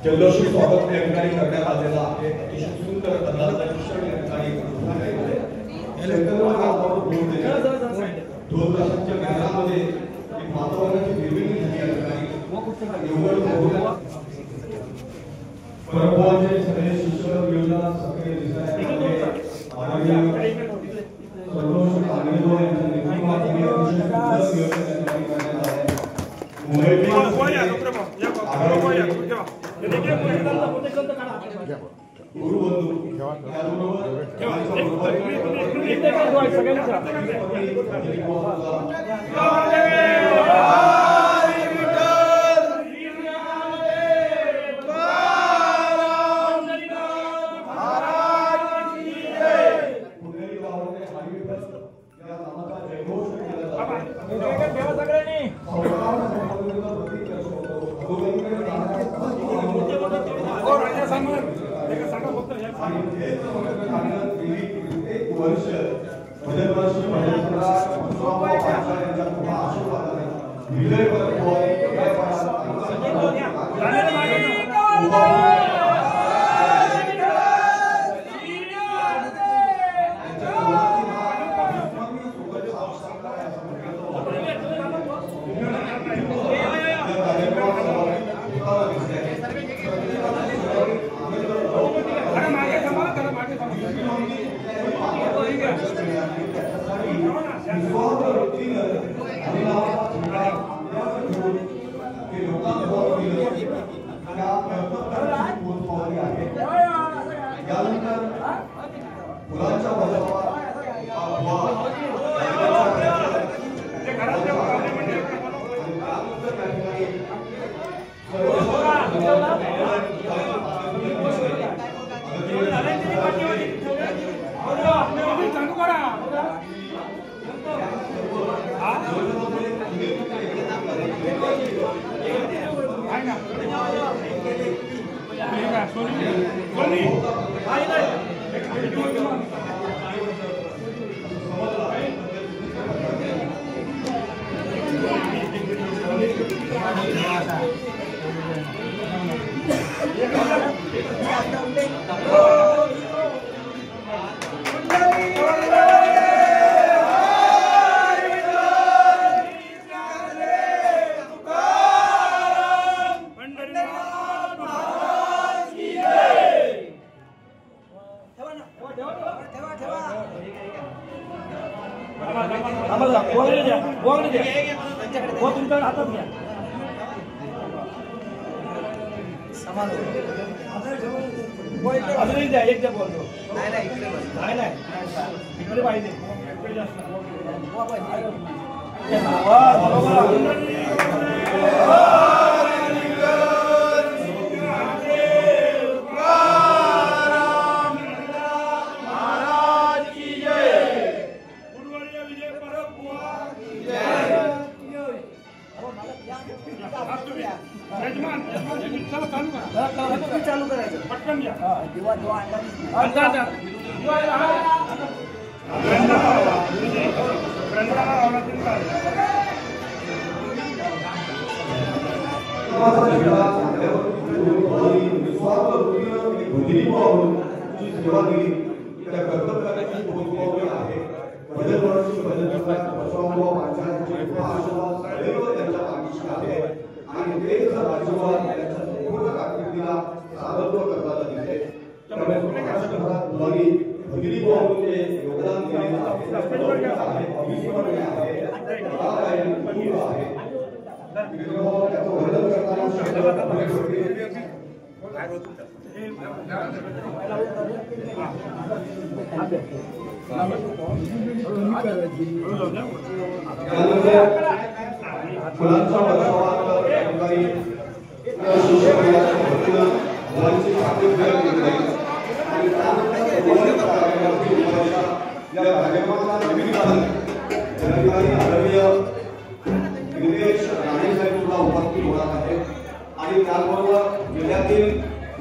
जल्लोषी स्वागत या ठिकाणी करण्यात आलेलं आहे. अतिशय सुंदर दर्शन या ठिकाणी ढोल ताशांच्या गजरामध्ये एक वातावरणाची निर्मिती झाली या ठिकाणी. परभवाचे सगळे शिष्य योजना सगळे संतोष कांगेलो यांच्या नेतृत्वाखाली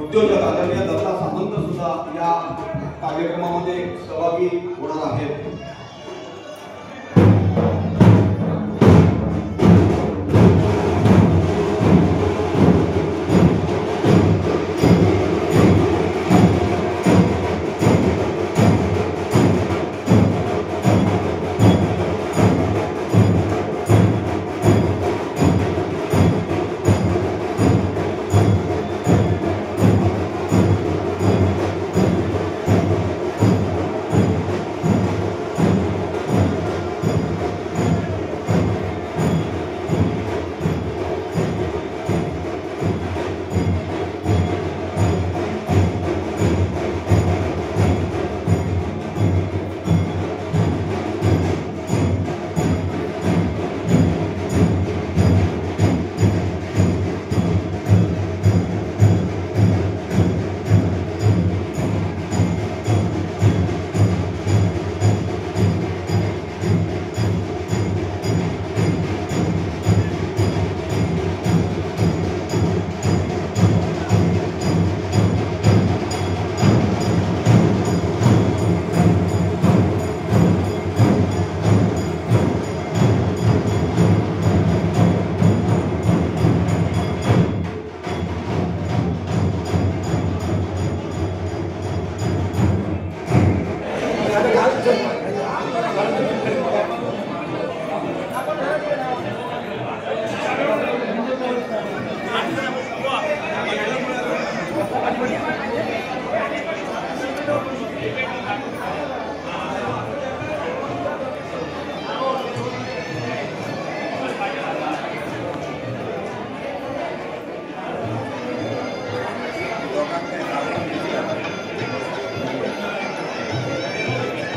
उद्योजक आदरणीय दत्ता सामंत सुद्धा या कार्यक्रमामध्ये सहभागी होणार आहेत.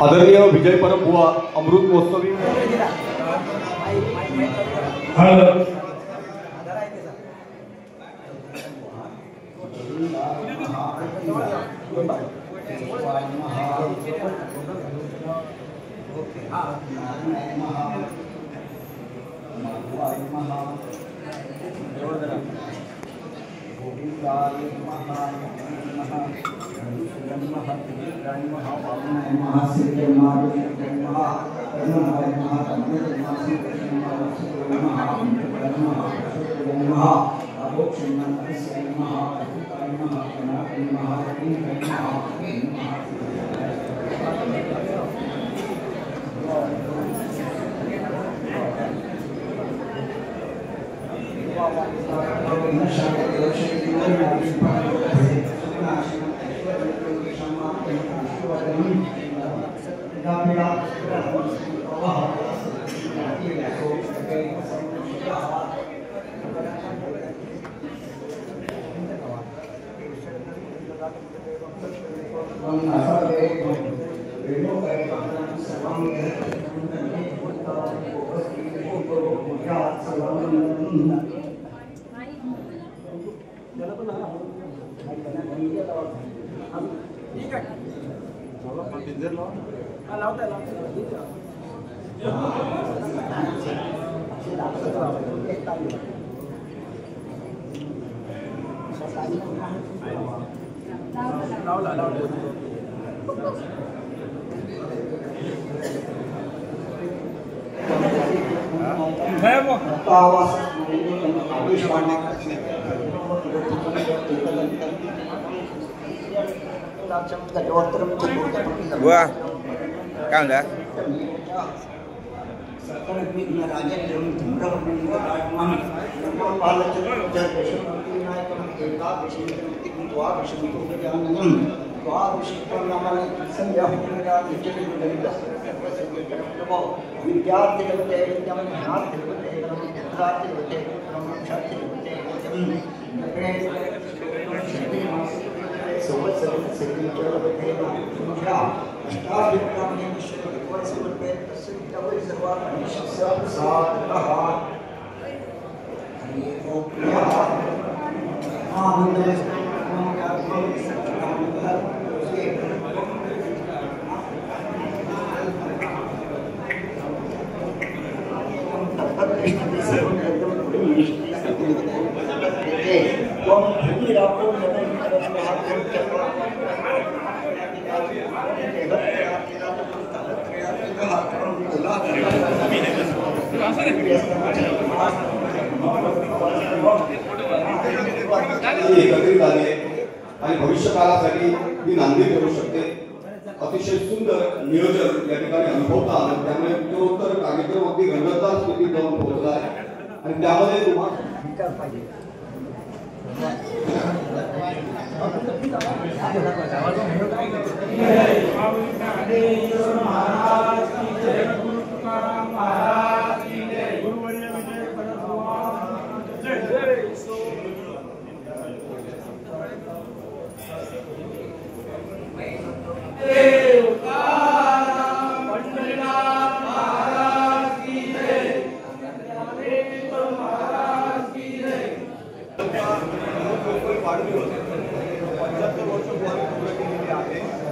आदरणीय विजय परब बुवा अमृत महोत्सवी Gua kan dah. एकत्रित आले आणि भविष्यकाळासाठी ही नांदी करू शकते. अतिशय सुंदर नियोजन या ठिकाणी अनुभवता आलं. त्यामुळे उत्तरोत्तर कार्यक्रम अगदी रंगतदार स्थितीत जाऊन पोहोचला आहे आणि त्यामध्ये तुम्हाला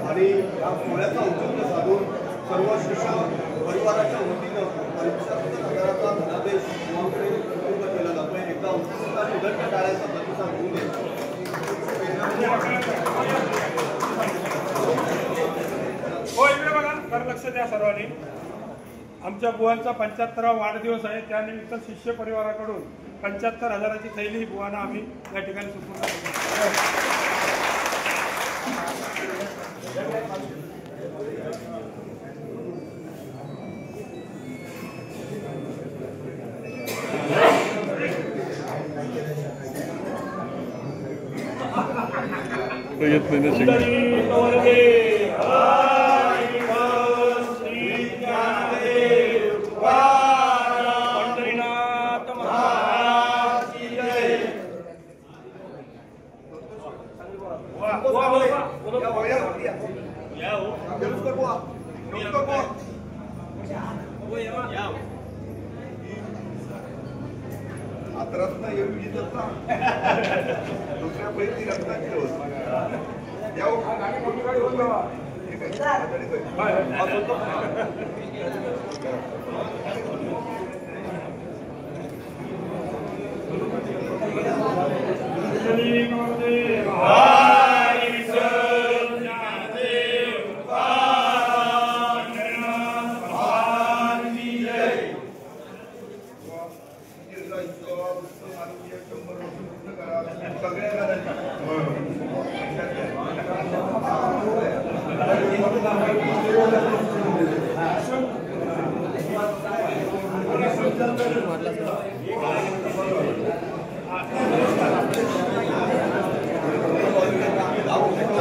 आणि या सोहळ्याचा औचित्य साधून सर्व शिक्षक परिवाराच्या वतीनं 75,000चा धनादेश पूर्ण केला जातोय. एकदा उत्सुकता उदंड टाळ्याचा प्रतिसाद होऊ दे. हो इकडे बघा, तर लक्ष द्या सर्वांनी. आमच्या बुवांचा 75वा वाढदिवस आहे. त्यानिमित्त शिष्य परिवाराकडून 75,000ची थैली बुवांना आम्ही या ठिकाणी सुपूर्द करतो. आता रत्न एवढी जिथं ना दुसऱ्या पैकी रत्नाची होत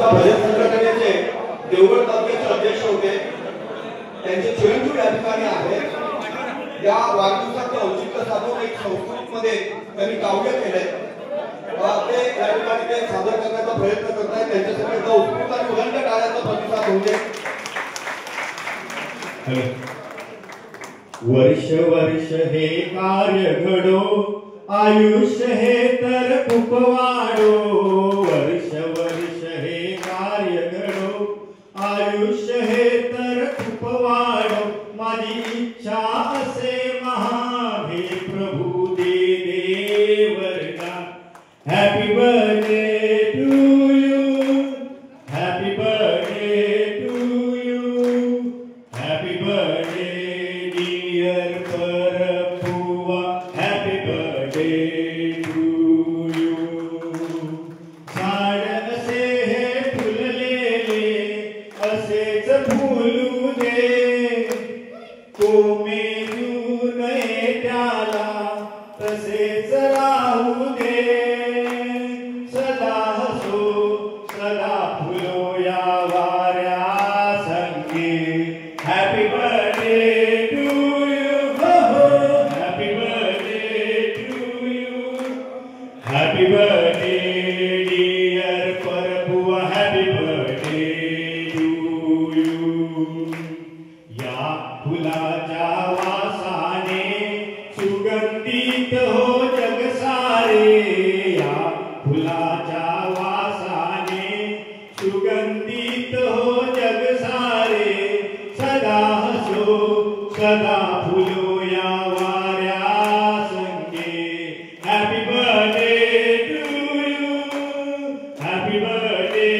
भजन संघटनेचे देवगड तालुक्याचे अध्यक्ष होते, त्यांचे चिरंजीव या ठिकाणी आहेत. या वाढदिवसाचं औचित्य साधून एक संस्कृतमध्ये त्यांनी काव्य केलंय, ते या ठिकाणी ते सादर करण्याचा प्रयत्न करत आहेत. त्यांच्यासाठी एकदा उत्स्फूर्त आणि उदंड टाळ्यांचा प्रतिसाद होऊ दे. वर्ष वर्ष हे कार्य घडो, आयुष्य हे तर खूप वाढो. वर्ष वर्ष हे कार्य घडो, आयुष्य हे तर खूप वाढो. माझी इच्छा असे महाभे प्रभू दे वरदान. Happy birthday to you, happy birthday to you, happy birthday dear परपुवा, हॅपी बर्थडे टू यू. झाड असे हे फुललेले असेच फुलू दे, कोमेजू नये त्याला तसेच राहू दे. सदा हसो सदा फुलो या वाऱ्या संगे. Happy birthday to you, happy birthday to you, happy birthday dear परपुआ, हॅपी बर्थडे टू यू. या फुलाच्या वासाने सुगंधित हो जग सारे. या फुलाच्या वासाने सुगंधित हो जग सारे. सदा हसो सदा फुलो या वाऱ्या संगे. Happy birthday to you, happy birthday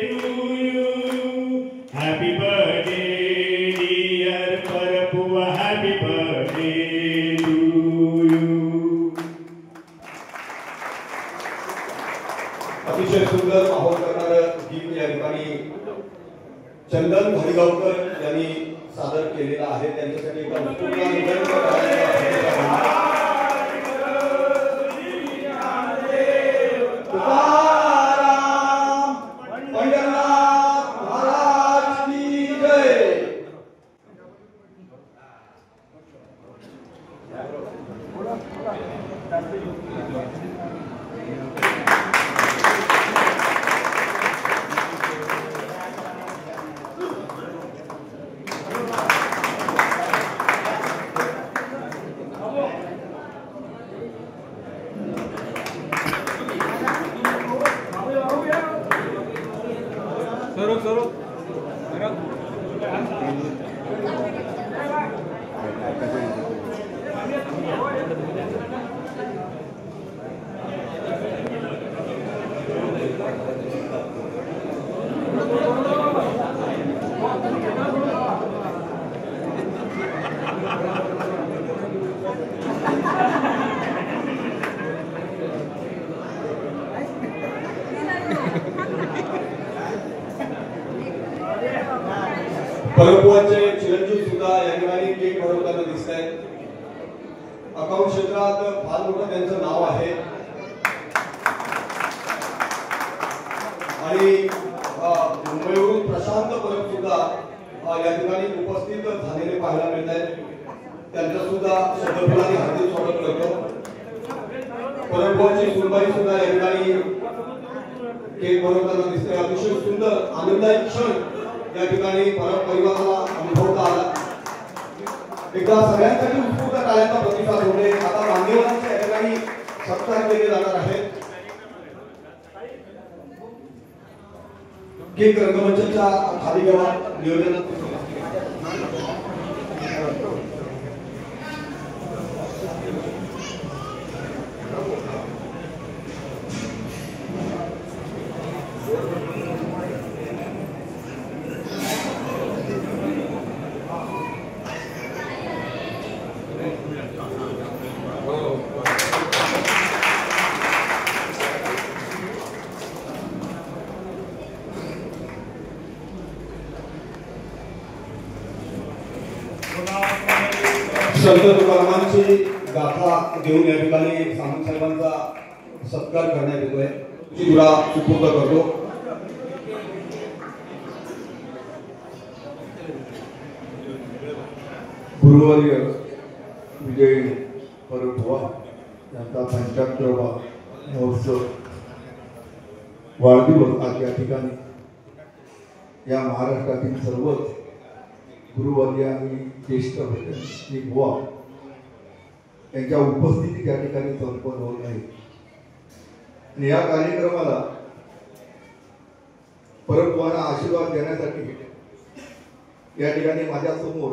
to you, happy birthday dear परपुआ, हॅपी बर्थडे टू यू. अतिशय सुंदर माहोल करणारं गीत या ठिकाणी चंदन हरिगावकर यांनी सादर केलेलं आहे. त्यांच्यासाठी एका उत्स्फूर्त आणि उदंड टाळ्यांचा प्रतिसाद होऊ दे. तुकाराम पंढरनाथ महाराज की जय. परपुआचे चिरंजीव सुद्धा या ठिकाणी केक बनवताना दिसत आहेत. अकाउंट क्षेत्रात फार मोठं त्यांचं नाव आहे आणि मुंबईवरून प्रशांत परब सुद्धा या ठिकाणी उपस्थित झालेले पाहायला मिळत आहेत. त्यांचं सुद्धा शब्दफुलाने हार्दिक स्वागत करतो. परपुआची सुनबाई सुद्धा या ठिकाणी केक बनवताना दिसते. अतिशय सुंदर आनंदायी क्षण या ठिकाणी परब परिवाराला अनुभवता आला. एकदा सगळ्यांसाठी उत्स्फूर्त टाळ्यांचा प्रतिसाद होते. आता मान्यवरांच्या या ठिकाणी केक रंगमंचाच्या खाली घ्यावा नियोजन संत तुकारामांची गाथा घेऊन या ठिकाणी सामंत साहेबांचा सत्कार करण्यात येतोय. ती तुला सुपूर्द करतो. गुरुवर्य विजय परभुवा यांचा 75वा महोत्सव वाढदिवस आज या ठिकाणी या महाराष्ट्रातील सर्वच गुरुवर्य आणि ज्येष्ठ भजनी बुवा यांच्या उपस्थितीत या ठिकाणी संपन्न होत आहे. आणि या कार्यक्रमाला परमबुवांना आशीर्वाद देण्यासाठी या ठिकाणी माझ्या समोर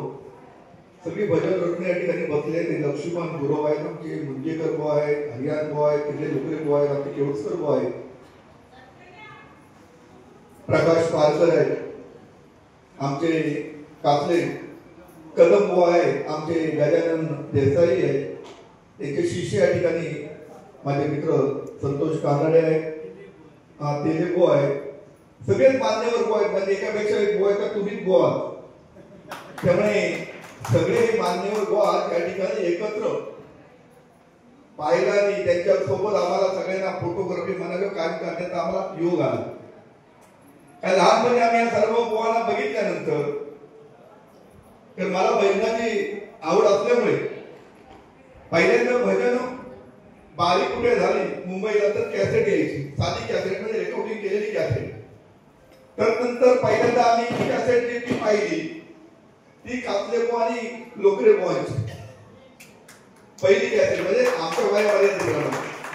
सगळी भजन रत्न या ठिकाणी बसलेले लक्ष्मण गुरु आहेत, आमचे मुंजेकर बुवा आहेत, हरियाण बुवा आहेत, किल्ले लोकरे बुवा आहेत, आमचे केवसकर बुवा आहेत, प्रकाश पारकर आहेत, आमचे कासले कदम बुवा आहेत, आमचे गजानन देसाई आहेत, त्यांचे शिष्य या ठिकाणी माझे मित्र संतोष कानडे आहेत, तेले बुवा आहेत, सगळेच मान्यवर बुवा आहेत. म्हणजे एकापेक्षा एक बुवा आहेत, तुम्हीच बुवा. त्यामुळे सगळे हे मान्यवर बुवा या ठिकाणी एकत्र पाहिला आणि त्यांच्या सोबत आम्हाला सगळ्यांना फोटोग्राफी म्हणाले काम करण्याचा आम्हाला योग आला. काय लहानपणी आम्ही या सर्व बुवांना बघितल्यानंतर तर मला भजनाची आवड असल्यामुळे पहिल्यांदा भजन बारी कुठे झाली मुंबईला तर कॅसेट यायची, साधी कॅसेट म्हणजे रेकॉर्डिंग केलेली कॅसेट. तर नंतर पहिल्यांदा आम्ही ती कॅसेट जी पाहिली ती कासले बुवा आणि लोकरे बुवांची पहिली कॅसेट. म्हणजे आमच्या वयामध्ये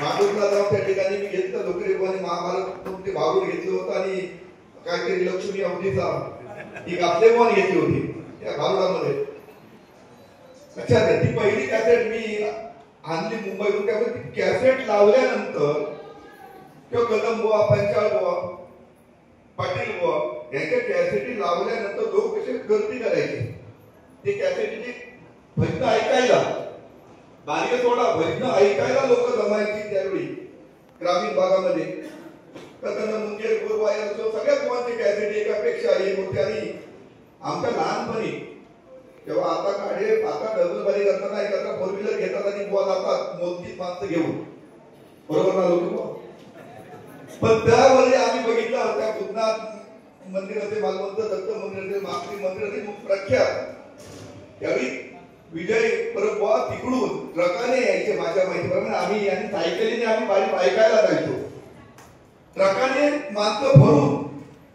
मागूरला जाऊन त्या ठिकाणी मी घेतलं लोकरे बुवांनी महाभारत ते भागून घेतलं होतं आणि काहीतरी लक्ष्मी अवधीचा ती कासले बुवांनी घेतली होती त्या भारुडामध्ये. अच्छा, ती पहिली कॅसेट मी आणली मुंबईतून. त्यामुळे ती कॅसेट लावल्यानंतर किंवा कदम बुवा, पंचाळ बुवा, पाटील बुवा यांच्या कॅसेटी लावल्यानंतर लोक कसे गर्दी करायचे ते कॅसेटीची भजन ऐकायला. बारीक सोडा, भजन ऐकायला लोक जमायची त्यावेळी ग्रामीण भागामध्ये. कदम मुंजे गुरुवा या सगळ्या बुवांची कॅसेटी एकापेक्षा एक होती. आणि आमच्या लहानपणी तेव्हा आता डबल बारी करताना एखादा 4 व्हीलर घेतात आणि बुवा जातात मोजकीच माणसं घेऊन, बरोबर ना लोक. पण त्यावेळी आम्ही बघितलं होत्या बुद्धनाथ मंदिर असे, मालवंत दत्त मंदिर असे, मागरी मंदिर असे प्रख्यात. त्यावेळी विजय परबुवा तिकडून ट्रकाने यायचे माझ्या माहितीप्रमाणे. आम्ही आणि सायकलीने आम्ही बारी ऐकायला जायचो. ट्रकाने माणसं भरून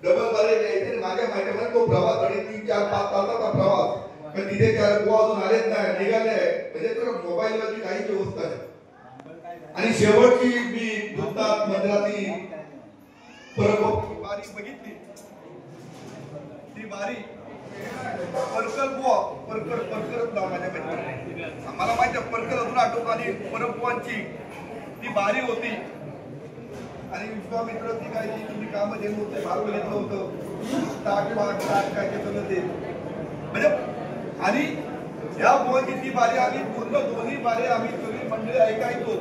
डबल बारी यायचे. माझ्या माहितीप्रमाणे तो प्रवास 3-4-5 तासाचा प्रवास. पण तिथे 4 बुवा अजून आलेच नाही, निघाले आहे. म्हणजे तर मोबाईलवरची काही व्यवस्था नाही. आणि शेवटची मी बुद्धनाथ मंदिराची बारी बघितली. ती बारी परकर बुवा, परकर नाव माझ्या माहिती, आम्हाला माहिती आहे परकर अजून आठवत. आणि परबुवांची ती बारी होती. आणि विश्वामित्र ती काय तुम्ही काम घेतलं होतं, भारू घेतलं होतं, ताट काय घेतलं ते म्हणजे. आणि या बुवांची ती बारी आम्ही पूर्ण दोन्ही बारी आम्ही सगळी मंडळी ऐकायचो.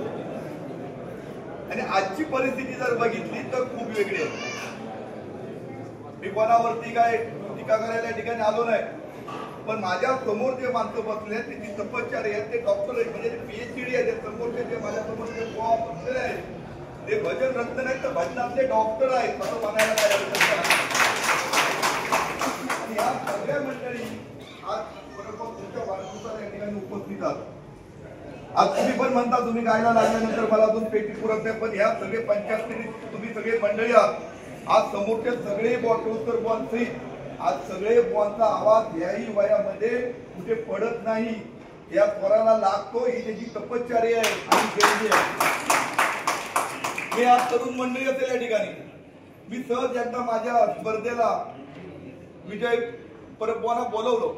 आणि आजची परिस्थिती जर बघितली तर खूप वेगळी आहे. मी कोणावरती काय टीका करायला या ठिकाणी आलो नाही. पण माझ्या समोर जे माणसं बसले ते तपश्चर्या आहेत, ते डॉक्टर आहेत, म्हणजे PhD आहेत. समोरचे जे माझ्या समोर जे बुवा बसलेले आहेत ते भजन रत्न नाहीत तर भजनातले डॉक्टर आहेत असं म्हणायला काय आणि या सगळ्या मंडळी आज बरोबर तुमच्या वाढदिवसाला या ठिकाणी उपस्थित आहात. आज तुम्ही पण म्हणता तुम्ही गायला लागल्यानंतर मला अजून पेटी पुरत नाही. पण ह्या सगळे 75 तुम्ही सगळे मंडळी आहात. आज समोरचे सगळे केवसकर बुवांसहित आज सगळे बुवांचा आवाज याही वयामध्ये कुठे पडत नाही. या स्वराला लागतो, ही त्याची तपश्चर्या आहे आणि देणगी आहे. मी आज तरुण मंडळी असेल या ठिकाणी मी सहज एकदा माझ्या स्पर्धेला विजय परबवाना बोलवलं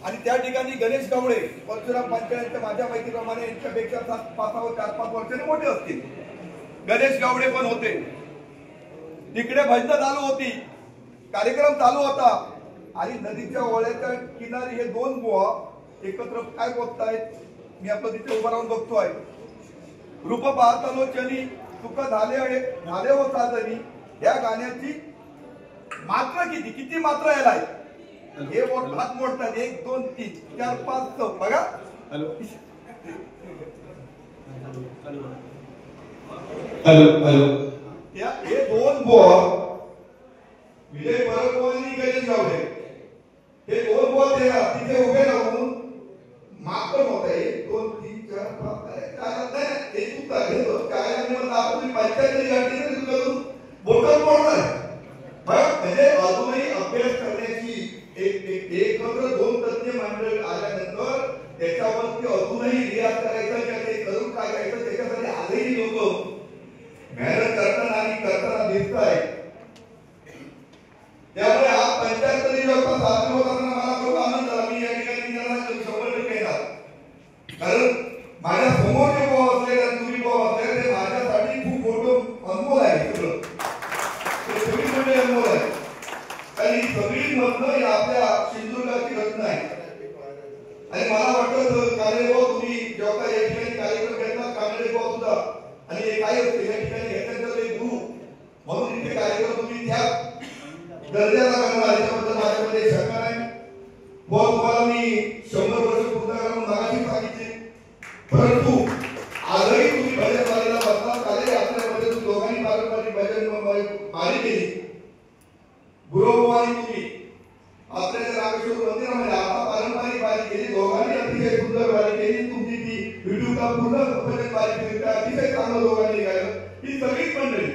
आणि त्या ठिकाणी गणेश गावडे परशुराम पंचायतच्या माझ्या माहितीप्रमाणे यांच्यापेक्षा 4-5 वर्षांनी मोठे असतील. गणेश गावडे पण होते तिकडे. भजनं चालू होती, कार्यक्रम चालू होता आणि नदीच्या ओळ्याच्या किनारी हे 2 बुवा एकत्र काय बोलतायत. मी आपलं तिथे उभा राहून बघतोय. रूप पाहतालो चली तुका झाले हो साजनी. या गाण्याची मात्रा किती मात्रा यायला आहे. हे हात मोडतात 1 2 3 4 5 6 बघा. हॅलो हे 2 बुवा विजय परबवानी गणेश गावडे हे 2 बुवा तिथे उभे राहून मात्र होत आहे 1 2 3 4 5 काय नाही एक तुका घेतो काय म्हणून आपण पंचायत गाठी करून बोटल मोडणार. म्हणजे अजूनही अभ्यास करण्याची एकत्र 2 तज्ञ मंडळ आल्यानंतर त्याच्यावरती अजूनही रियाज करायचा की करून काय करायचं त्याच्यासाठी आजही लोक मेहनत करताना आणि करताना दिसत आहे. त्यामुळे हा 75 लोक साजरा होताना मला खूप आनंद झाला. मी या ठिकाणी त्यांना 100% येणार कारण माझ्या समोर जे भाव असलेले आणि तुम्ही भाव असलेले ते माझ्यासाठी खूप मोठं अनमोल आहे. सगळी म्हणजे अनमोल आहे आणि ही सगळी मधनं आपल्या सिंधुदुर्गाची रत्न आहे. आणि मला वाटतं कानेभाऊ तुम्ही जेव्हा या ठिकाणी कार्यक्रम घेतात कानेभाऊ सुद्धा आणि हे काय असते या ठिकाणी घेतल्यानंतर एक गुरु म्हणून इथे कार्यक्रम तुम्ही त्या दर्जाला करणार याच्याबद्दल माझ्यामध्ये शंका नाही. तुम्हाला मी 100 वर्ष पूर्ण करून मागाशी सांगितले परंतु आजही तुम्ही भजन वारीला बसला काले आपल्यामध्ये दोघांनी पारंपरिक भजन वारी केली. गुरुवारी तुम्ही आपल्या रामेश्वर मंदिरामध्ये आता पारंपरिक वारी केली. दोघांनी अतिशय सुंदर वारी केली. तुमची ती व्हिडिओ पूर्ण भजन वारी केली अतिशय चांगलं दोघांनी गायलं. ही सगळीच मंडळी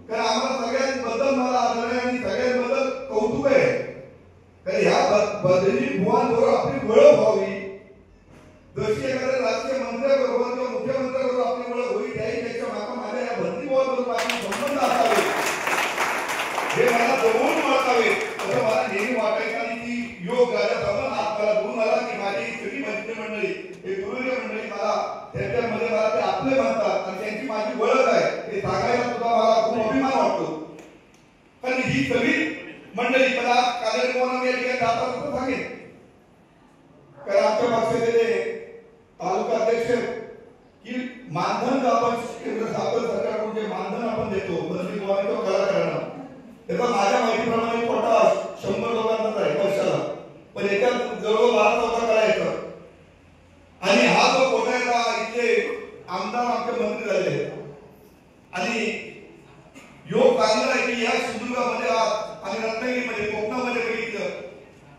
कारण आम्हाला सगळ्यांबद्दल मला आदर आहे आणि सगळ्यांबद्दल कौतुक आहे कारण ह्या भजनी बुवांबरोबर आपली ओळख व्हावी. जशी एखाद्या राष्ट्रीय मंत्र्याबरोबर किंवा मुख्यमंत्र्याबरोबर आपली ओळख होईल त्याहीपेक्षा माझ्या या भजनी बुवांबरोबर आपले संबंध असावे हे मला जवळून वाटावे असं मला नेहमी वाटायचं. आणि ती योग राजा समज आज मला गुरु मला की माझी सगळी भजनी मंडळी हे गुरुजी मंडळी मला त्यांच्यामध्ये मला ते आपले म्हणतात आणि त्यांची माझी ओळख आहे हे सांगायला सुद्धा मला खूप अभिमान वाटतो. कारण ही सगळी मंडळी मला कार्यक्रमाला या ठिकाणी जातात सांगेन कारण आमच्या पक्षाचे तालुका अध्यक्ष की मानधन आपण केंद्र सरकारकडून जे मानधन आपण देतो मंत्री गोवांच्या कलाकारांना त्याचा माझ्या माहितीप्रमाणे कोटा 100 लोकांचाच आहे वर्षाला पण याच्यात जवळ 12 करायचं आणि हा जो कोटा आहे इथले आमदार आमचे मंत्री झाले आणि योग चांगला आहे की या सिंधुदुर्गामध्ये आणि रत्नागिरीमध्ये कोकणामध्ये बघितलं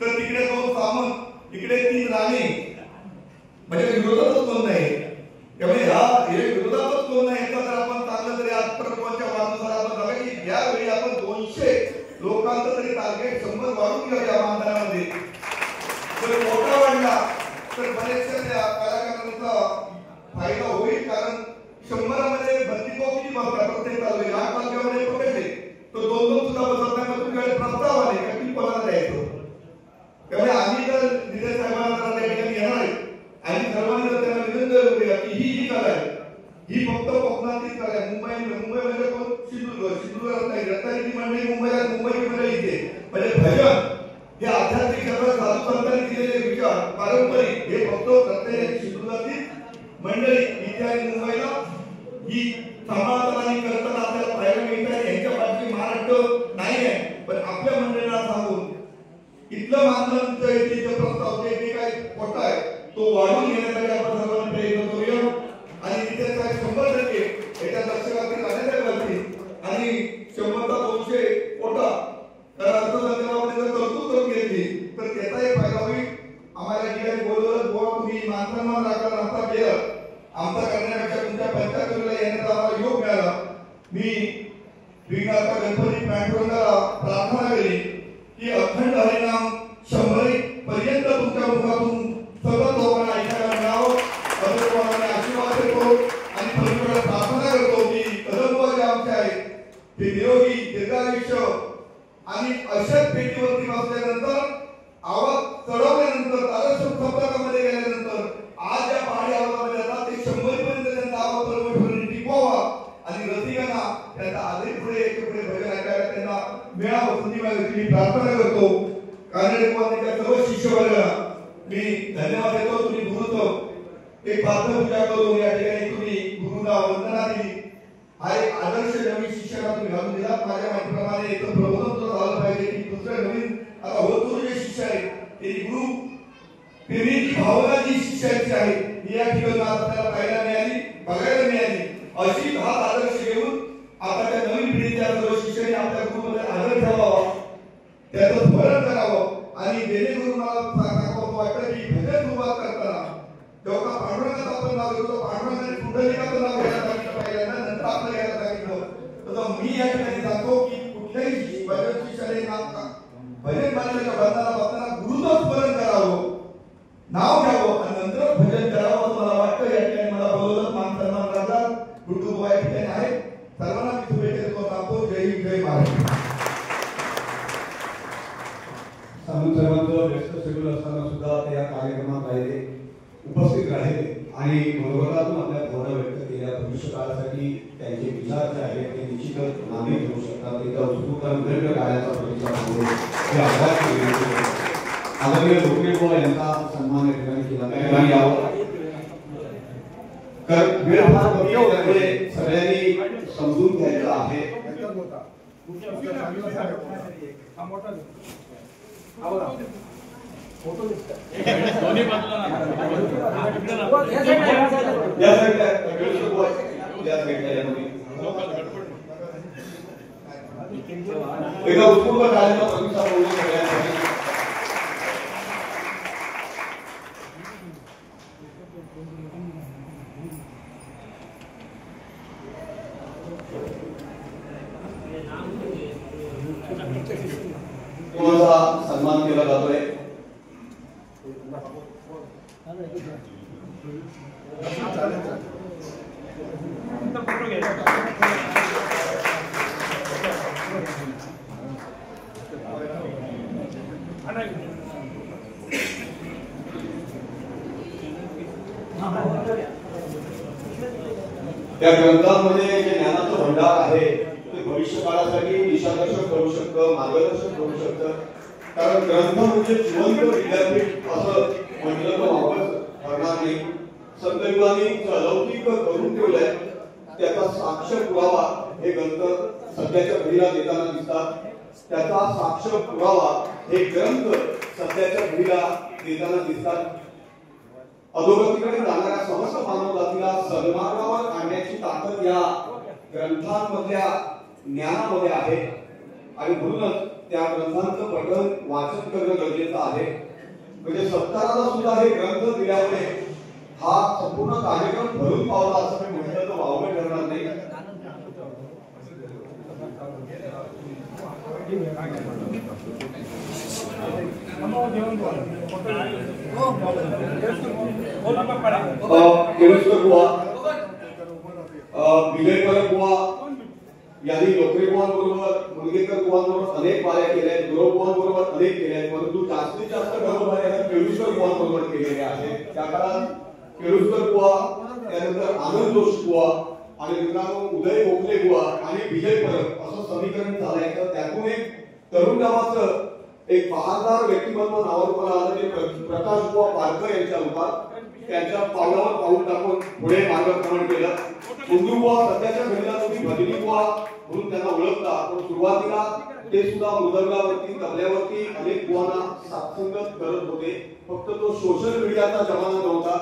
तर तिकडे 2 सामंत इकडे 3 राणे म्हणजे विरोधातच कोण नाही. त्यामुळे हे विरोधातच कोण नाही याचा जर आपण चांगलं तरी आजपर्यंतच्या वादनुसार आपण बघा की यावेळी आपण 200 लोकांचं तरी टार्गेट 100 वाढून घेऊया या मानधनामध्ये. जर कोटा वाढला तर बरेचशा त्या कलाकारांचा फायदा होईल कारण 100 मध्ये बंदीपोटी बसतात प्रत्येक चालू आहे 8 तारखेमध्ये पकडले तो 2-2 सुद्धा बसत नाही. मग तुमच्याकडे प्रस्ताव आले का किती पगार द्यायचं. त्यामुळे आम्ही जर निलेश साहेबांना त्या ठिकाणी येणार आहे आणि सर्वांनी जर त्यांना विनंती करूया की ही कला आहे ही फक्त कोकणातील कला आहे. मुंबईमध्ये कोण सिंधुदुर्गात नाही. रत्नागिरी मंडळी मुंबईला मुंबईची मंडळी इथे म्हणजे भजन हे आध्यात्मिक जगत साधू संतांनी दिलेले विचार पारंपरिक हे फक्त रत्नागिरी सिंधुदुर्गातील मंडळी इथे आणि मुंबईला ही सांभाळताना आणि करताना आपल्याला पाहायला मिळतात. यांच्या पाठीशी महाराष्ट्र नाही आहे पण आपल्या मंडळीला सांगून इथलं मानधन इथे प्रस्ताव जे काय कोटा आहे तो वाढून घेण्यासाठी आपण सर्वांनी प्रयत्न करूया आणि तिथे काय 100% याच्या दर्शकातील राहण्याच्या लागतील आणि 100-200 कोटा तर अर्थसंकल्पामध्ये जर तरतूद करून घेतली तर त्याचाही फायदा होईल. आम्हाला ठिकाणी बोलवलं बुवा तुम्ही मानधन राखला नाता केलं आमचा करण्यापेक्षा तुमच्या पंचायतीला येण्याचा आम्हाला योग मिळाला. मी विघ्नाचा गणपती पांडुरंगाला प्रार्थना केली की अखंड हरिनाम 100 पर्यंत तुमच्या मुखातून सतत लोकांना ऐकायला मिळावं आशीर्वाद देतो आणि परमेश्वराला प्रार्थना करतो की कदमबुवा जे आमचे आहेत ते निरोगी एक पात्रपूजा करून या ठिकाणी तुम्ही गुरुला वंदना दिली. हा एक आदर्श नवीन शिष्याला तुम्ही घालून दिला. माझ्या माहितीप्रमाणे एक प्रबोधन तुला झालं पाहिजे की दुसरं नवीन आता होतो जे शिष्य आहेत ते गुरु प्रेमीची भावना जी शिष्याची आहे ही या ठिकाणी आपल्याला पाहायला मिळाली, बघायला मिळाली. अशी हा आदर्श घेऊन आता त्या नवीन पिढीच्या सर्व शिष्याने आपल्या गुरुमध्ये आदर ठेवावा, त्याचं स्मरण करावं आणि जेणेकरून मला सांगावं वाटतं की भजन सुरुवात करताना जेव्हा पांडुरंगाचं आपण नाव घेतो पांडुरंगाने पुंडलिकाचं नाव घ्यायला सांगितलं पहिल्यांदा, नंतर आपलं घ्यायला सांगितलं. तर मी या ठिकाणी सांगतो की कुठल्याही भजन शिष्याने भजन मांडण्याच्या बंधाला बघताना गुरुचं स्मरण करावं, नाव घ्यावं आणि नंतर भजन करावं असं मला वाटतं. या ठिकाणी मला बोलवलं मान सन्मान करतात कुटुंब या ठिकाणी आहे. सर्वांना मी शुभेच्छा देतो. आपो जय हिंद जय महाराष्ट्र. सर्वांचं व्यस्त शेड्यूल असताना सुद्धा ते या कार्यक्रमात राहिले, उपस्थित राहिले आणि मनोगतातून आपल्या भावना व्यक्त केल्या. भविष्यकाळासाठी त्यांचे विचार जे आहेत ते निश्चितच मागे घेऊ शकतात. त्याचा उत्स्फूर्त निर्णय काढायचा प्रतिसाद हे आदरणीय लोकनेबुवा यांचा सन्मान या ठिकाणी केला यावं. कारण वेळ फार कमी असल्यामुळे सगळ्यांनी समजून घ्यायचं आहे. एका उत्स्फूर्त कार्याचा प्रतिसाद होऊन सगळ्यांसाठी सन्मान केला जातोय. त्या ग्रंथांमध्ये जे ज्ञानाचं भंडार आहे ते भविष्य काळासाठी दिशादर्शक करू शकतं, मार्गदर्शन करू शकतं. कारण ग्रंथ म्हणजे जिवंत विद्यापीठ असं म्हटलं तर वापस ठरणार नाही. संतयुगाने अलौकिक करून ठेवलंय, त्याचा साक्ष पुरावा हे ग्रंथ सध्याच्या घडीला देताना दिसतात. त्याचा साक्ष पुरावा हे ग्रंथ सध्याच्या घडीला देताना दिसतात. अधोगतीकडे जाणाऱ्या समस्त मानव जातीला सन्मार्गावर आणण्याची ताकद या ग्रंथांमधल्या ज्ञानामध्ये आहे आणि म्हणूनच त्या ग्रंथांचं पठण वाचन करणं गरजेचं आहे. म्हणजे सत्काराला सुद्धा हे ग्रंथ दिल्यामुळे हा संपूर्ण कार्यक्रम भरून पावला असं मी म्हटलं तर वावगं ठरणार नाही. केळुसकर बुवा, विजयकर बुवा यांनी लोकरे बुवांबरोबर, मुनगेकर बुवांबरोबर अनेक वाऱ्या केल्या आहेत, गुरव बुवांबरोबर अनेक केल्या आहेत, परंतु जास्तीत जास्त घरोबाऱ्या केळुसकर बुवांबरोबर केलेल्या आहेत. त्या काळात केळुसकर बुवा, त्यानंतर आनंद जोशी बुवा आणि मित्रांनो उदय गोखले बुवा आणि विजय परब असं समीकरण चालायचं. त्यातून एक तरुण नावाचं एक बहादर व्यक्तिमत्व नावावर आलं ते प्रकाश बुवा पारकर यांच्या रूपात. त्यांच्या पावलावर पाऊल टाकून पुढे मार्गक्रमण केलं. कुंदू बुवा सध्याच्या घडीला तुम्ही भजनी बुवा म्हणून त्यांना ओळखता, पण सुरुवातीला ते सुद्धा मृदंगावरती, तबल्यावरती अनेक बुवांना साथसंगत करत होते. फक्त तो सोशल मीडियाचा जमाना नव्हता,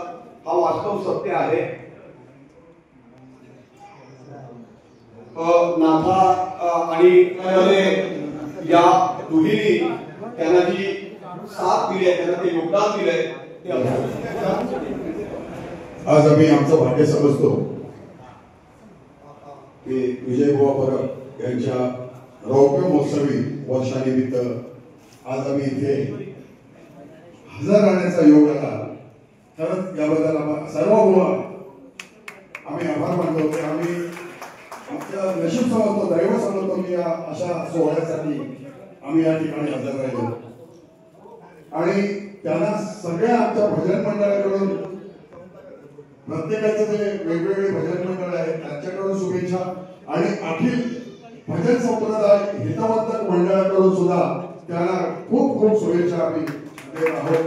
हा वास्तव सत्य आहे. नाथा आणि या दोघींनी त्यांना जी साथ दिली आहे, त्यांना ते योगदान दिलंय ते आज आम्ही आमचं भाग्य समजतो की विजय बुवा परब यांच्या रौप्य महोत्सवी वर्षानिमित्त आज आम्ही इथे हजर राहण्याचा योग आला. तर याबद्दल सर्व बुवा आम्ही आभार मानतो की आम्ही आमचं नशीब समजतो, दैव समजतो की या अशा सोहळ्यासाठी आम्ही या ठिकाणी हजर राहिलो. आणि त्यांना सगळ्या आमच्या भजन मंडळाकडून, प्रत्येकाचे जे वेगवेगळे भजन मंडळ आहेत त्यांच्याकडून शुभेच्छा आणि अखिल भजन संप्रदाय हितवर्धक मंडळाकडून सुद्धा त्यांना खूप खूप शुभेच्छा आम्ही देत आहोत.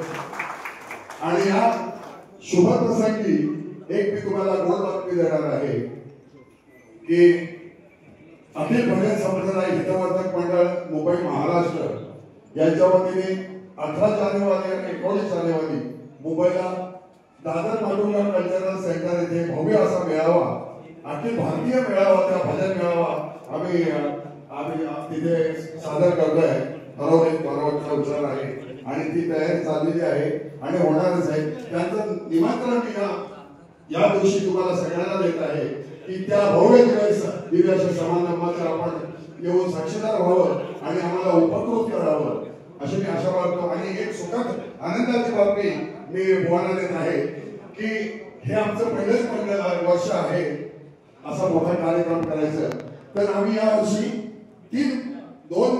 आणि या शुभ प्रसंगी एक मी तुम्हाला गोड बातमी देणार आहे की अखिल भजन संप्रदाय हितवर्धक मंडळ मुंबई महाराष्ट्र यांच्या वतीने 18 जानेवारी आणि 19 जानेवारी मुंबईला दादर माटुंगा कल्चरल सेंटर येथे भव्य असा मेळावा, अखिल भारतीय मेळावा, त्या भजन मेळावा आम्ही तिथे सादर करतोय. ठरवले परवाचा विचार आहे आणि ती तयारी चाललेली आहे आणि होणारच आहे. त्यांचं निमंत्रण मी या दिवशी तुम्हाला सगळ्यांना देत आहे की त्या भव्य दिव्याच्या समारंभाचा आपण येऊन साक्षीदार व्हावं आणि आम्हाला उपकृत करावं अशी मी आशा बाळगतो. आणि एक सुखद आनंदाची बातमी मी बुवांना देत आहे की हे आमचं पहिलंच वर्ष आहे असा मोठा कार्यक्रम करायचं. तर आम्ही या वर्षी 2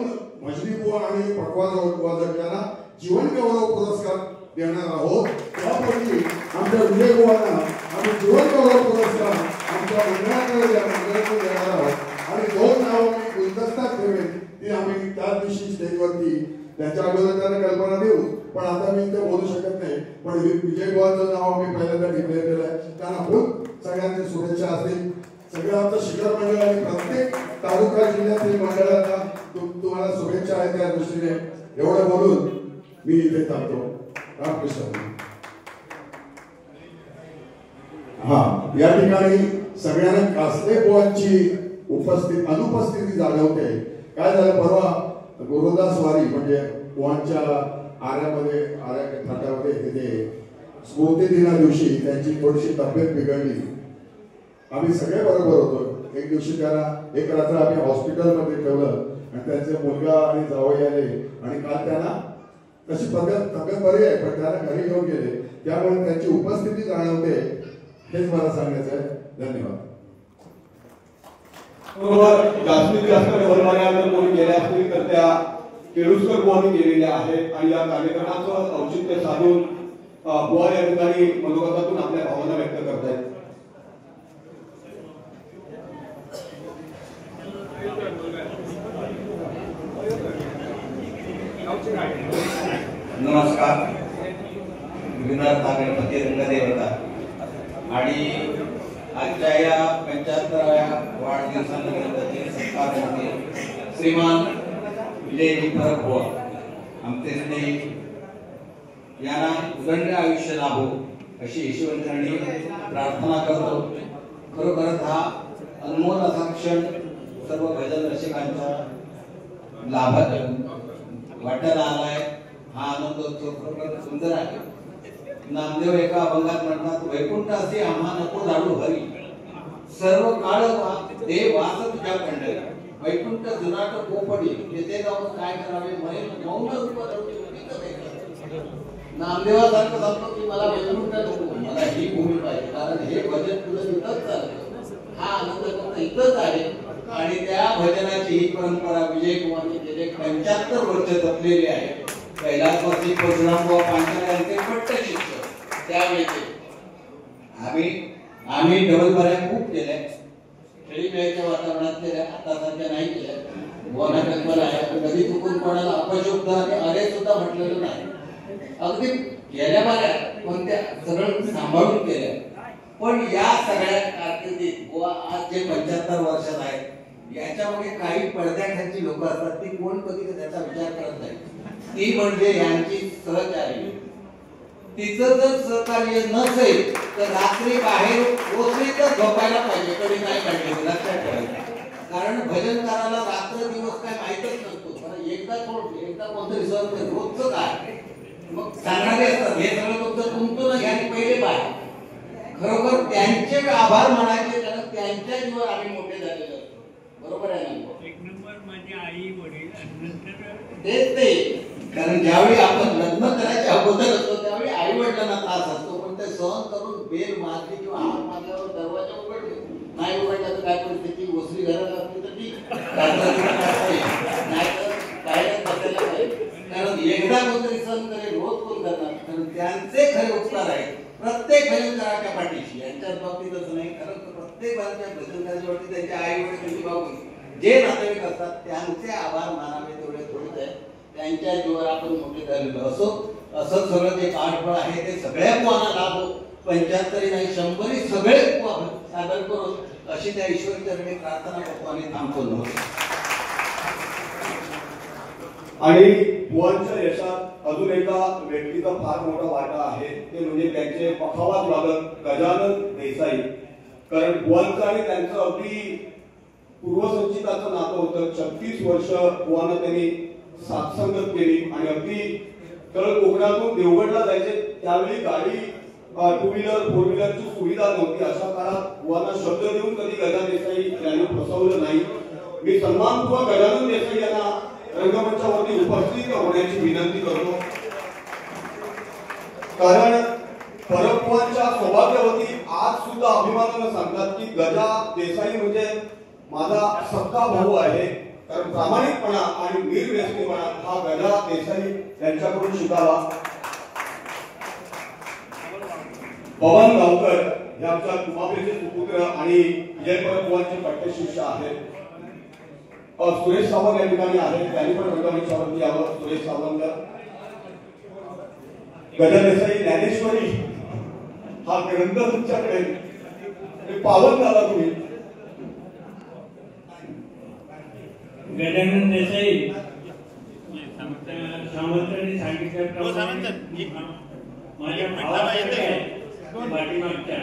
भजनी बुवा आणि पटवाज वादक यांना जीवन गौरव पुरस्कार देणार आहोत. त्यापैकी आमच्या विजय बुवांना आम्ही जीवन गौरव पुरस्कार आमच्या मंडळाकडे देणार आहोत. आणि 2 नावं मी गुलदस्त्यात ठेवेन ती आम्ही त्या दिवशी स्टेजवरती त्याच्या अगोदर त्यांना कल्पना देऊ, पण आता मी ते बोलू शकत नाही. पण विजय बुवांचं नाव मी पहिल्यांदा डिक्लेअर केलं आहे. त्यांना खूप सगळ्यांचे शुभेच्छा असतील. सगळं आमचं शिखर मंडळ आणि प्रत्येक तालुका जिल्ह्यातील मंडळांना तुम्हाला शुभेच्छा आहे. त्या दृष्टीने एवढं बोलून मी इथे थांबतो. रामकृष्ण. या ठिकाणी सगळ्यांना कासले बुवांची अनुपस्थिती जाणवते. काय झालं, परवा गुरुदास वारी म्हणजे बुवांच्या आर्यामध्ये थाटामध्ये तिथे स्मृती दिना दिवशी त्यांची थोडीशी तब्येत बिघडली. आम्ही सगळे बरोबर होतो. एक दिवशी त्याला एक रात्र आम्ही हॉस्पिटलमध्ये ठेवलं आणि त्यांचे मुलगा आणि जावई आले आणि काल त्यांना तशी तब्येत बरी आहे पण त्याला घरी घेऊन गेले. त्यामुळे त्यांची उपस्थिती जाणवते हेच मला सांगायचं आहे. धन्यवाद. जास्तीत जास्त व्यवहार जर कोणी केल्या असतील तर त्या केळुसकर बुवांनी केलेल्या आहेत आणि या कार्यक्रमाचं औचित्य साधून बुवा या ठिकाणी मनोगतातून आपल्या भावना व्यक्त करतायत. नमस्कार. विघ्नहर्ता गणपती रंगदेवता आणि आजच्या या 75व्या वाढदिवसानिमित्ताचे सत्कारमध्ये श्रीमान विजयजी फरक बुवा आमचे स्नेही यांना उदंड आयुष्य लाभो अशी ईश्वरांनी प्रार्थना करतो. खरोखरच हा अनमोल असा क्षण सर्व भजन रसिकांच्या लाभात वाटायला आलाय. हा आनंदोत्सव खरोखर सुंदर आहे. नामदेव एका अभंगात म्हणतात, वैकुंठ असे आम्हा नको जाडू हरी, सर्व काळ देव वास तुझ्या पंढरी, वैकुंठ जुनाट कोपडी, तेथे जाऊन काय करावे म्हणेल मौन रूप नामदेवासारखं सांगतो की मला वैकुंठ नको, मला ही भूमी पाहिजे, कारण हे भजन तुझं इथंच चालतं. हा आनंद फक्त इथंच आहे. आणि त्या भजनाची ही परंपरा विजय कुमारने गेले 75 वर्ष जपलेली आहे. कैलासवासी परशुराम बुवा पांचाळ यांचे पट्ट शिक्षक त्यावेळेचे. आम्ही डबल बऱ्या खूप केल्या, खेळीमेळीच्या वातावरणात केल्या, आता सध्या नाही केल्या. बुवांना कल्पना आहे कधी चुकून कोणाला अपशब्द आणि अरे सुद्धा म्हटलेलं नाही. अगदी गेल्या बऱ्या पण त्या सगळं सांभाळून केल्या. पण या सगळ्या कारकिर्दीत बुवा आज जे 75 वर्षात आहेत याच्यामध्ये काही पडद्याखालची लोक असतात, ती कोण कधी त्याचा विचार करत नाही. ती म्हणजे यांची सहचारी. तिचं जर सहकार्य नसेल तर रात्री बाहेर ओसरीतच झोपायला पाहिजे, कधी नाही काढले लक्षात ठेवायचं. कारण भजनकाराला रात्र दिवस काय माहितच नसतो. एकदा कोणतरी सहज रोजचं काय मग सांगणारे असतात हे सगळं तुमचं तुमचं घ्या पहिले बाहेर. खरोखर त्यांचे आभार मानायचे, कारण त्यांच्या जीवन आम्ही मोठे झालेले असतो. बरोबर आहे ना? एक नंबर माझी आई वडील नंतर तेच ते. कारण ज्यावेळी आपण लग्न करायच्या अगोदर असतो त्यावेळी आई वडिलांना त्रास असतो, पण ते सहन करून बेल मारली किंवा हात मारल्यावर दरवाजा उघडले नाही उघडला तर काय परिस्थिती, ओसरी घरात असली तर ठीक, नाही तर बाहेरच बसायला पाहिजे. कारण एकदा कोणतरी सहन करेल, रोज कोण करणार. कारण त्यांचे खरे उपकार आहेत प्रत्येक भजनकाराच्या पाठीशी. यांच्याच बाबतीत असं नाही, कारण प्रत्येक भजनकाराच्या बाबतीत त्यांच्या आई वडील भाऊ जे नातेवाईक असतात त्यांचे आभार मानावे तेवढे थोडेच आहेत. त्यांच्या जीवावर आपण मोठे झालेलो असो. असं सगळं जे पाठबळ आहे ते सगळ्या बुवांना लाभो 75 नाही 100 सगळे सादर करून अशी त्या ईश्वरी चरणी प्रार्थना करतो आणि थांबतो. आणि बुवांच्या यशात अजून एका व्यक्तीचा फार मोठा वाटा आहे, ते म्हणजे त्यांचे पखावाज वादक गजानन देसाई. कारण बुवांचं आणि त्यांचं अगदी पूर्वसंचिताचं नातं होतं. 36 वर्ष बुवांना त्यांनी साथसंगत केली आणि अगदी तळ कोकणातून देवगडला जायचे त्यावेळी गाडी 2 व्हीलर 4 व्हीलरची सुविधा नव्हती. अशा काळात बुवांना शब्द देऊन कधी गजानन देसाई यांनी फसवलं नाही. मी सन्मानपूर्वक गजानन देसाई यांना रंगमंचावरती उपस्थित होण्याची विनंती करतो. कारण परमपूज्यांच्या सौभाग्यवती आज सुद्धा अभिमानाने सांगतात की गजा देसाई म्हणजे माझा सख्खा भाऊ आहे. कारण प्रामाणिकपणा आणि निर्व्यसनीपणा हा गजा देसाई यांच्याकडून शिकावा. पवन गावकर हे आमच्या कुमापेचे सुपुत्र आणि विजय परमपूज्यांचे पट्टे शिष्य आहेत. सुरेश सावंत या ठिकाणी आहेत, त्यांनी पण रंगमंचावरती यावं. सुरेश सावंत, गजा देसाई ज्ञानेश्वरी हा ग्रंथ तुमच्याकडे पावन झाला तुम्ही. गजानन देसाई सावंतांनी सांगितल्याप्रमाणे माझ्या भावाकडे पाठीमागच्या,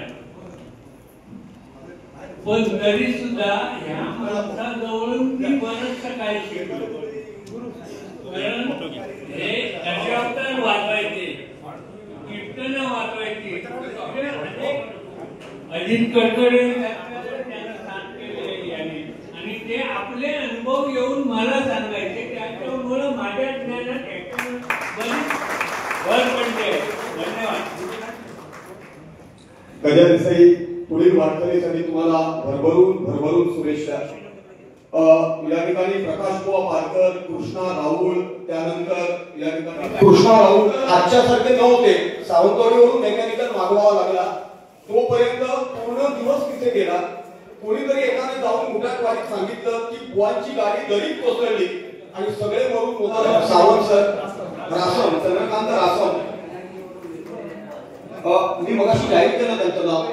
पण तरी सुद्धा ह्या माणसाजवळून मी बरंच काय शिकलो. कारण हे दशावतार वाचवायचे, कीर्तन वाचवायचे, अजित कडकडे त्यांना सांग केले आणि ते आपले अनुभव येऊन मला सांगायचे. त्याच्यामुळे माझ्या ज्ञानात भर पडते. धन्यवाद. गजा देसाई पुढील वाटचालीसाठी तुम्हाला भरभरून शुभेच्छा. या ठिकाणी प्रकाश बुवा पारकर, कृष्णा राहुल, त्यानंतर या ठिकाणी कृष्णा राहुल आजच्या सारखे नव्हते. सावंतवाडीवरून मेकॅनिकल मागवावा लागला. तोपर्यंत पूर्ण दिवस तिथे गेला. कोणीतरी एकाने जाऊन मुठाटवाडीत सांगितलं की बुवांची गाडी दरीत कोसळली आणि सगळे मरून होता. सावंत सर, रासम, चंद्रकांत रासम, मी मगाशी जाहीर केलं त्यांचं नाव.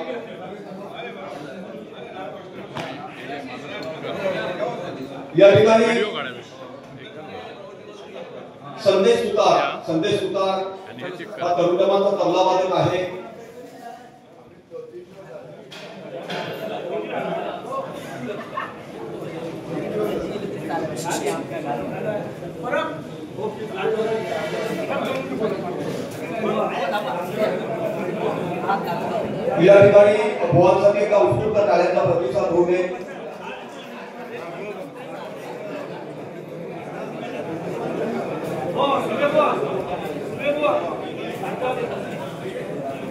या ठिकाणी संदेश सुतार हा तरुणमाचा तबला वादक आहे. या ठिकाणी बुवांसाठी एका उत्स्फूर्त टाळ्यांचा प्रतिसाद होऊ नये.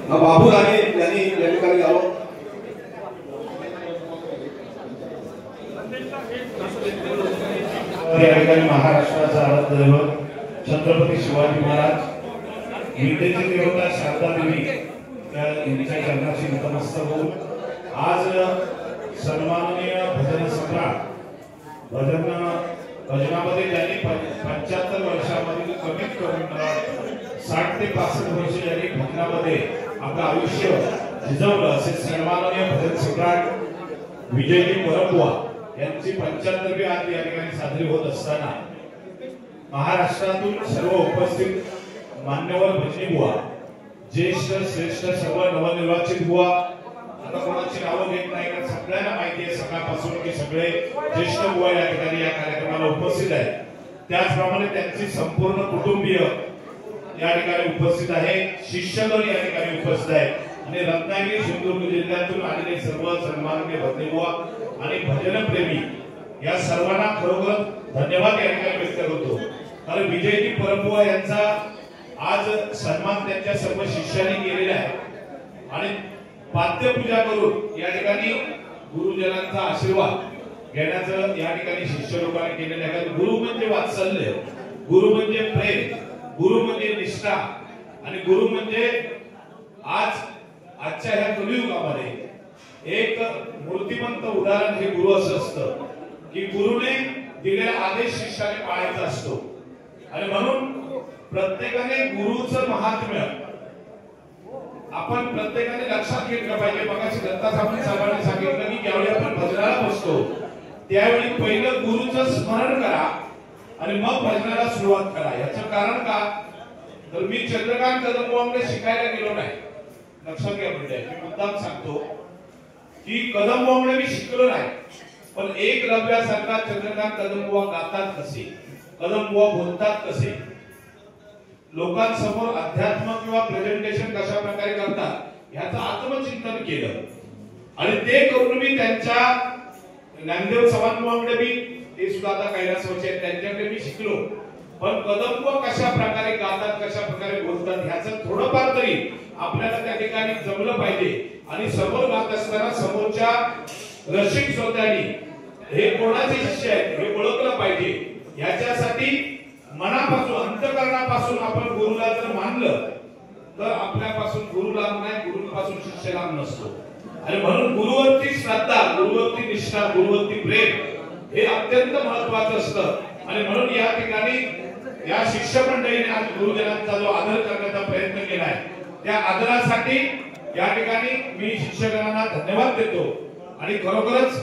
बाबू राणे यांनी या ठिकाणी यावं. या ठिकाणी महाराष्ट्राचा आराध्य दैवत छत्रपती शिवाजी महाराज, विद्येचे देवता शारदा देवी यांच्या चरणाशी नतमस्तक होऊन आज सन्माननीय भजन सम्राट भजनामध्ये ज्यांनी 75 वर्षामधील कमीत कमी 60 ते 65 वर्ष ज्यांनी भजनामध्ये आपलं आयुष्य झिजवलं असे सन्माननीय भजन सम्राट विजयजी परमबुवा यांची 75वी आज या ठिकाणी साजरी होत असताना महाराष्ट्रातून सर्व उपस्थित मान्यवर भजनी बुवा, ज्येष्ठ श्रेष्ठ सर्व नवनिर्वाचित बुवा, आता कोणाची नावं घेत नाही कारण सगळ्यांना माहिती आहे सकाळपासून की सगळे ज्येष्ठ बुवा या ठिकाणी या कार्यक्रमाला उपस्थित आहेत. त्याचप्रमाणे त्यांची संपूर्ण कुटुंबीय या ठिकाणी उपस्थित आहे, शिष्यगण या ठिकाणी उपस्थित आहेत आणि रत्नागिरी सिंधुदुर्ग जिल्ह्यातून आलेले सर्व सन्माननीय भजनी बुवा आणि भजनप्रेमी या सर्वांना खरोखर धन्यवाद या ठिकाणी व्यक्त करतो. कारण विजयजी परमबुवा यांचा आज सन्मान त्यांच्या सर्व शिष्यांनी केलेला आहे आणि पाद्यपूजा करून या ठिकाणी गुरुजनांचा आशीर्वाद घेण्याचं या ठिकाणी शिष्य लोकांनी केलेलं आहे. गुरु म्हणजे वात्सल्य, गुरु म्हणजे प्रेम, गुरु म्हणजे निष्ठा आणि गुरु म्हणजे आजच्या ह्या कलियुगामध्ये एक मूर्तिमंत उदाहरण हे गुरु असं असतं की गुरुने दिलेला आदेश शिष्याने पाळायचा असतो आणि म्हणून प्रत्येकाने गुरुचं महात्म्य आपण प्रत्येकाने लक्षात घेतलं पाहिजे. मगाशी दत्ता साहेबांनी सांगितलं की ज्यावेळी आपण भजनाला बसतो त्यावेळी पहिलं गुरुचं स्मरण करा आणि मग भजनाला सुरुवात करा. याचं कारण का, तर मी चंद्रकांत कदमबुवांकडे शिकायला गेलो नाही. लक्षात घ्या म्हणजे मी मुद्दाम सांगतो की कदमबुवांकडे मी शिकलो नाही, पण एक रव्यासारखा चंद्रकांत कदमबुवा गातात कसे, कदमबुवा बोलतात कसे, लोकांसमोर अध्यात्म किंवा प्रेझेंटेशन कशा प्रकारे करतात ह्याचं आत्मचिंतन केलं. आणि ते करून मी त्यांच्या ज्ञानदेव चव्हाणबुवांकडे मी ते सुद्धा आता कैलासवासी आहेत त्यांच्याकडे मी शिकलो. पण कदमबुवा कशा प्रकारे गातात, कशा प्रकारे बोलतात ह्याचं थोडंफार तरी आपल्याला त्या ठिकाणी जमलं पाहिजे. आणि समोर गात असताना समोरच्या रसिक श्रोत्यांनी हे कोणाचे शिष्य आहेत हे ओळखलं पाहिजे. याच्यासाठी मनापासून अंतःकरणापासून आपण गुरुला जर मानलं तर आपल्यापासून गुरु लाभ नाही, गुरुपासून शिष्य लाभ नसतो. आणि म्हणून गुरुवरती श्रद्धा, गुरुवरती निष्ठा, गुरुवरती प्रेम हे अत्यंत महत्वाचं असतं. आणि म्हणून या ठिकाणी या शिष्य मंडळीने आज गुरुजनांचा जो आदर करण्याचा प्रयत्न केलाय त्या आदरासाठी या ठिकाणी मी शिक्षकांना धन्यवाद देतो. आणि खरोखरच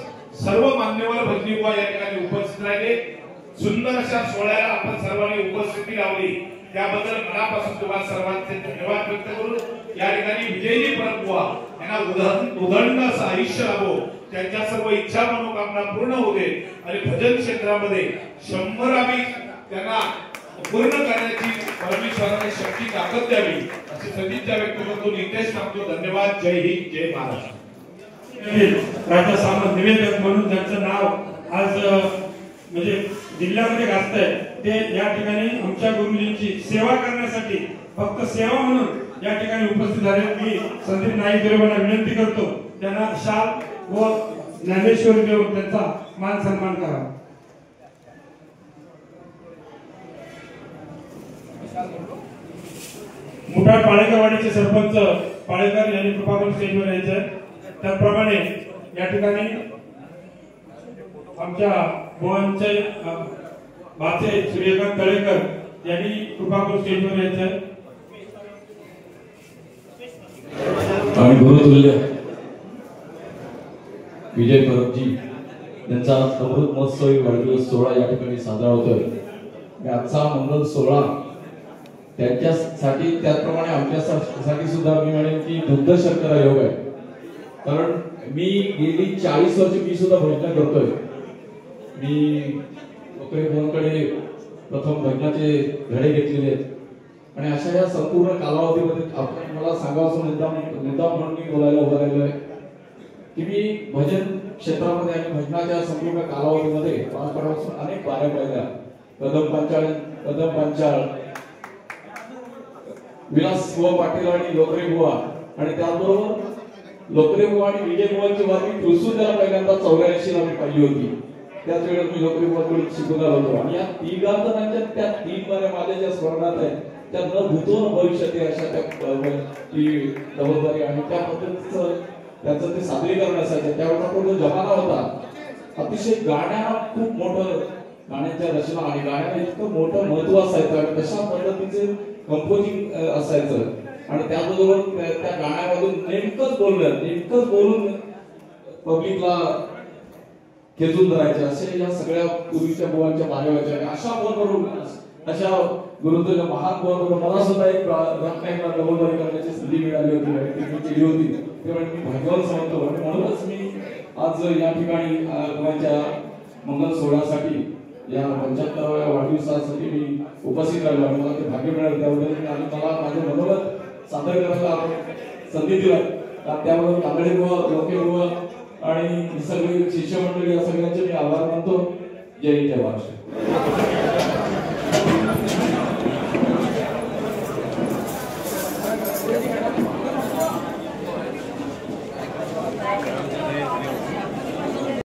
सर्व मान्यवर भजनी बुवा या ठिकाणी उपस्थित राहिले. सुंदर अशा सोहळ्याला आपण सर्वांनी उपस्थिती लावली त्याबद्दल मनापासून तुम्हाला सर्वांचे धन्यवाद व्यक्त करून या ठिकाणी विजयजी परब बुवा यांना उदंड असं आयुष्य लाभो, त्यांच्या सर्व इच्छा मनोकामना पूर्ण होऊ दे आणि भजन क्षेत्रामध्ये 100 त्यांना पूर्ण करण्याची परमेश्वराने शक्ती ताकद द्यावी अशी सदिच्छा व्यक्त करतो. नितेश सांगतो धन्यवाद. जय हिंद, जय महाराष्ट्र. राजा सामंत निवेदक म्हणून ज्यांचं नाव आज म्हणजे जिल्ह्यामध्ये गाजतंय ते या ठिकाणी आमच्या गुरुजींची सेवा करण्यासाठी फक्त सेवा म्हणून या ठिकाणी उपस्थित झाले. मी संदीप नाईक देवांना विनंती करतो त्यांना शाल व ज्ञानेश्वर देऊन त्यांचा मान सन्मान करावा. मुठाड पाळेकरवाडीचे सरपंच पाळेकर यांनी कृपाकरून स्टेजवर यायचे. त्याप्रमाणे या ठिकाणी आमच्या बुवांचे भाचे सूर्यकांत तळेकर यांनी कृपाकरून स्टेजवर यायचे. आणि गुरुतुल्य विजय परबजी यांचा अमृत महोत्सवी वाढदिवस सोहळा या ठिकाणी साजरा होतोय. आजचा मंगल सोहळा त्यांच्यासाठी त्याचप्रमाणे आमच्यासाठी सुद्धा मी म्हणेन की दुग्ध शर्करा योग आहे. कारण मी गेली 40 वर्ष मी सुद्धा भजन करतोय. मी लोकरेकडे प्रथम भजनाचे धडे घेतलेले आहेत आणि अशा या संपूर्ण कालावधीमध्ये आपण मला सांगावं मुद्दाम म्हणून मी बोलायला उभं राहिलोय की मी भजन क्षेत्रामध्ये आणि भजनाच्या संपूर्ण कालावधीमध्ये बालपणापासून अनेक वाऱ्या पाहिल्या. कदम पंचाळ विलास बुवा पाटील आणि लोकरे बुवा आणि त्याचबरोबर लोकरे बुवा आणि विजय बुवांची वारी तुळसून त्याला पहिल्यांदा 84 ला मी पाहिली होती. त्याच वेळेस मी लोकरे बुवाकडून शिकून आलो होतो. आणि या तिघा जणांच्या त्या 3 वाऱ्या माझ्या ज्या स्मरणात आहेत त्या न भूतो न भविष्यात अशा त्या जबाबदारी आणि त्या पद्धतीचं त्याचं ते सादरीकरण असायचं. त्यावेळेला तो जो जमाना होता अतिशय गाण्याला खूप मोठं गाण्याच्या रचना आणि गाण्याला इतकं मोठं महत्व असायचं आणि तशा पद्धतीचे कंपोजिंग असायचं. आणि त्याबरोबर त्या गाण्यामधून नेमकंच बोलून पब्लिकला खेचून धरायचे असे या सगळ्या पूर्वीच्या बुवांच्या बाहेरच्या आणि अशा बरोबर अशा गुरुत्वाच्या महान बरोबर मला सुद्धा एक जबाबदारी करण्याची संधी मिळाली होती मी केली होती. त्यामुळे मी भाग्यवान समजतो. म्हणूनच मी आज या ठिकाणी बुवांच्या मंगल सोहळ्यासाठी या 75व्या वाढदिवसासाठी मी उपस्थित राहिलो आणि मला ते भाग्य मिळालं त्याबद्दल आणि मला माझे मनोगत सादर करायला संधी दिला. त्याबरोबर कांदळे बुवा, लोके बुवा आणि सगळी शिष्यमंडळी या सगळ्यांचे मी आभार मानतो. जय हिंद, जय महाराष्ट्र.